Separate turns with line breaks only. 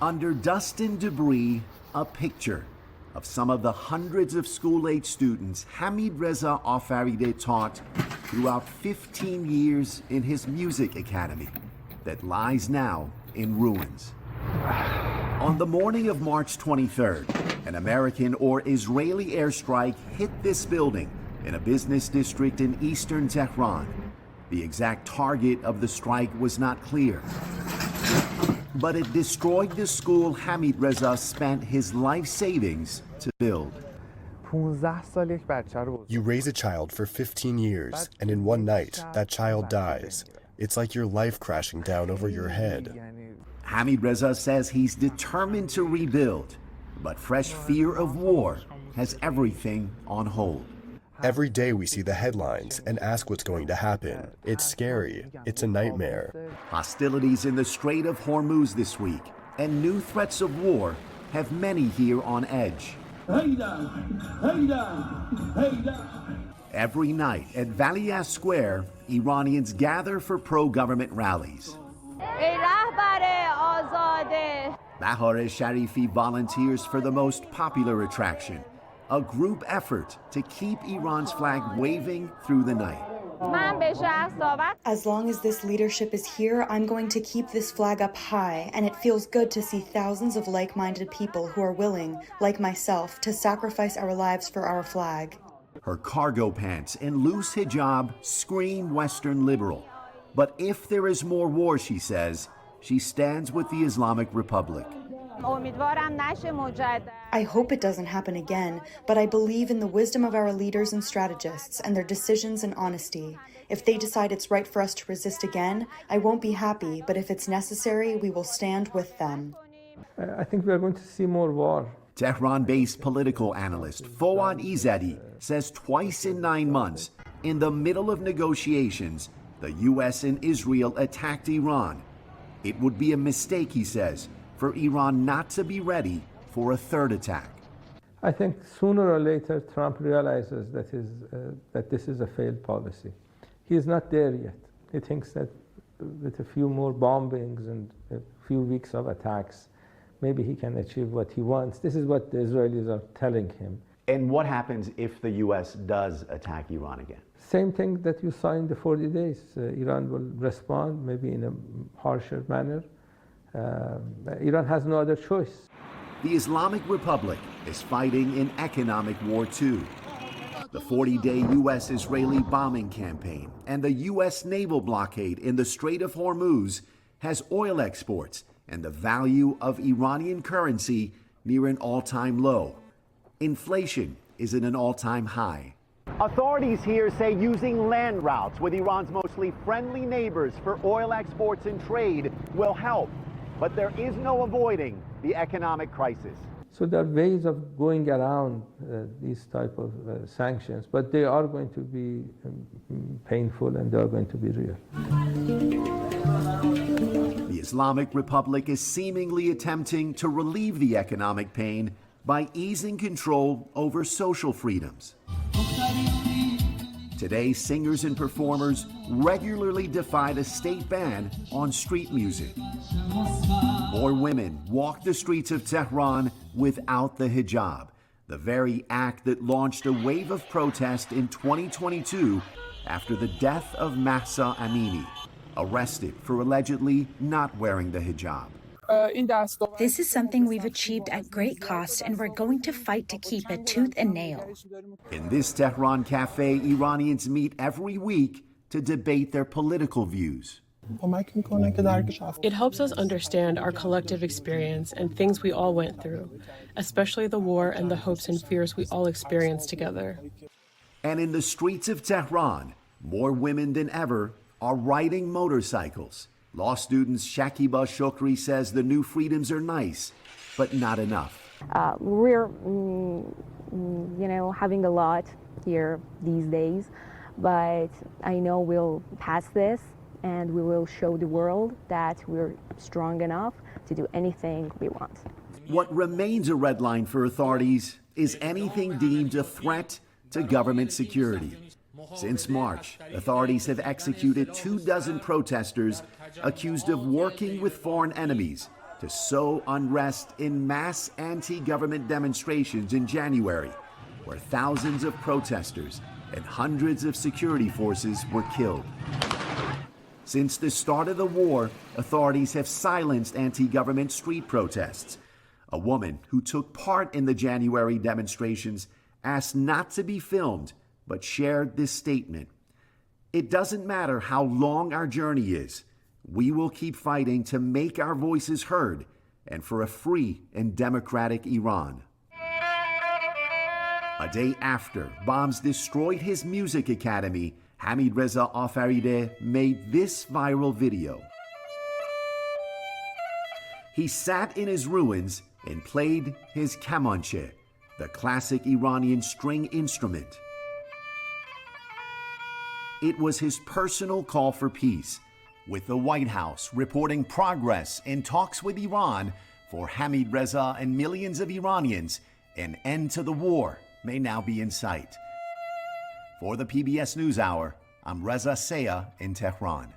Under dust and debris, a picture of some of the hundreds of school-age students Hamid Reza Afaride taught throughout 15 years in his music academy that lies now in ruins. On the morning of March 23rd, an American or Israeli airstrike hit this building in a business district in eastern Tehran. The exact target of the strike was not clear, but it destroyed the school Hamid Reza spent his life savings to build.
You raise a child for 15 years, and in one night, that child dies. It's like your life crashing down over your head.
Hamid Reza says he's determined to rebuild, but fresh fear of war has everything on hold.
Every day we see the headlines and ask what's going to happen. It's scary. It's a nightmare.
Hostilities in the Strait of Hormuz this week and new threats of war have many here on edge. Every night at Valias Square, Iranians gather for pro-government rallies. Bahar Sharifi volunteers for the most popular attraction, a group effort to keep Iran's flag waving through the night.
As long as this leadership is here, I'm going to keep this flag up high, and it feels good to see thousands of like-minded people who are willing, like myself, to sacrifice our lives for our flag.
Her cargo pants and loose hijab scream Western liberal. But if there is more war, she says, she stands with the Islamic Republic.
I hope it doesn't happen again, but I believe in the wisdom of our leaders and strategists and their decisions and honesty. If they decide it's right for us to resist again, I won't be happy, but if it's necessary, we will stand with them.
I think we are going to see more war.
Tehran-based political analyst Fouad Izzadi says twice in 9 months, in the middle of negotiations, the U.S. and Israel attacked Iran. It would be a mistake, he says, for Iran not to be ready for a third attack.
I think sooner or later Trump realizes that this is a failed policy. He is not there yet. He thinks that with a few more bombings and a few weeks of attacks, maybe he can achieve what he wants. This is what the Israelis are telling him.
And what happens if the U.S. does attack Iran again?
Same thing that you saw in the 40 days. Iran will respond, maybe in a harsher manner. Iran has no other choice.
The Islamic Republic is fighting an economic war too. The 40-day U.S.-Israeli bombing campaign and the U.S. naval blockade in the Strait of Hormuz has oil exports and the value of Iranian currency near an all-time low. Inflation is at an all-time high. Authorities here say using land routes with Iran's mostly friendly neighbors for oil exports and trade will help. But there is no avoiding the economic crisis.
So there are ways of going around these type of sanctions, but they are going to be painful and they are going to be real.
The Islamic Republic is seemingly attempting to relieve the economic pain by easing control over social freedoms. Today, singers and performers regularly defy the state ban on street music. More women walk the streets of Tehran without the hijab, the very act that launched a wave of protest in 2022 after the death of Mahsa Amini, arrested for allegedly not wearing the hijab.
This is something we've achieved at great cost, and we're going to fight to keep it tooth and nail.
In this Tehran cafe, Iranians meet every week to debate their political views.
It helps us understand our collective experience and things we all went through, especially the war and the hopes and fears we all experienced together.
And in the streets of Tehran, more women than ever are riding motorcycles. Law student Shakiba Shokri says the new freedoms are nice, but not enough.
We're, having a lot here these days, but I know we'll pass this and we will show the world that we're strong enough to do anything we want.
What remains a red line for authorities is anything deemed a threat to government security. Since March, authorities have executed 24 protesters accused of working with foreign enemies to sow unrest in mass anti-government demonstrations in January, where thousands of protesters and hundreds of security forces were killed. Since the start of the war, authorities have silenced anti-government street protests. A woman who took part in the January demonstrations asked not to be filmed, but shared this statement. "It doesn't matter how long our journey is. We will keep fighting to make our voices heard and for a free and democratic Iran." A day after bombs destroyed his music academy, Hamid Reza Afaride made this viral video. He sat in his ruins and played his kamanche, the classic Iranian string instrument. It was his personal call for peace, with the White House reporting progress in talks with Iran. For Hamid Reza and millions of Iranians, an end to the war may now be in sight. For the PBS News Hour, I'm Reza Sayah in Tehran.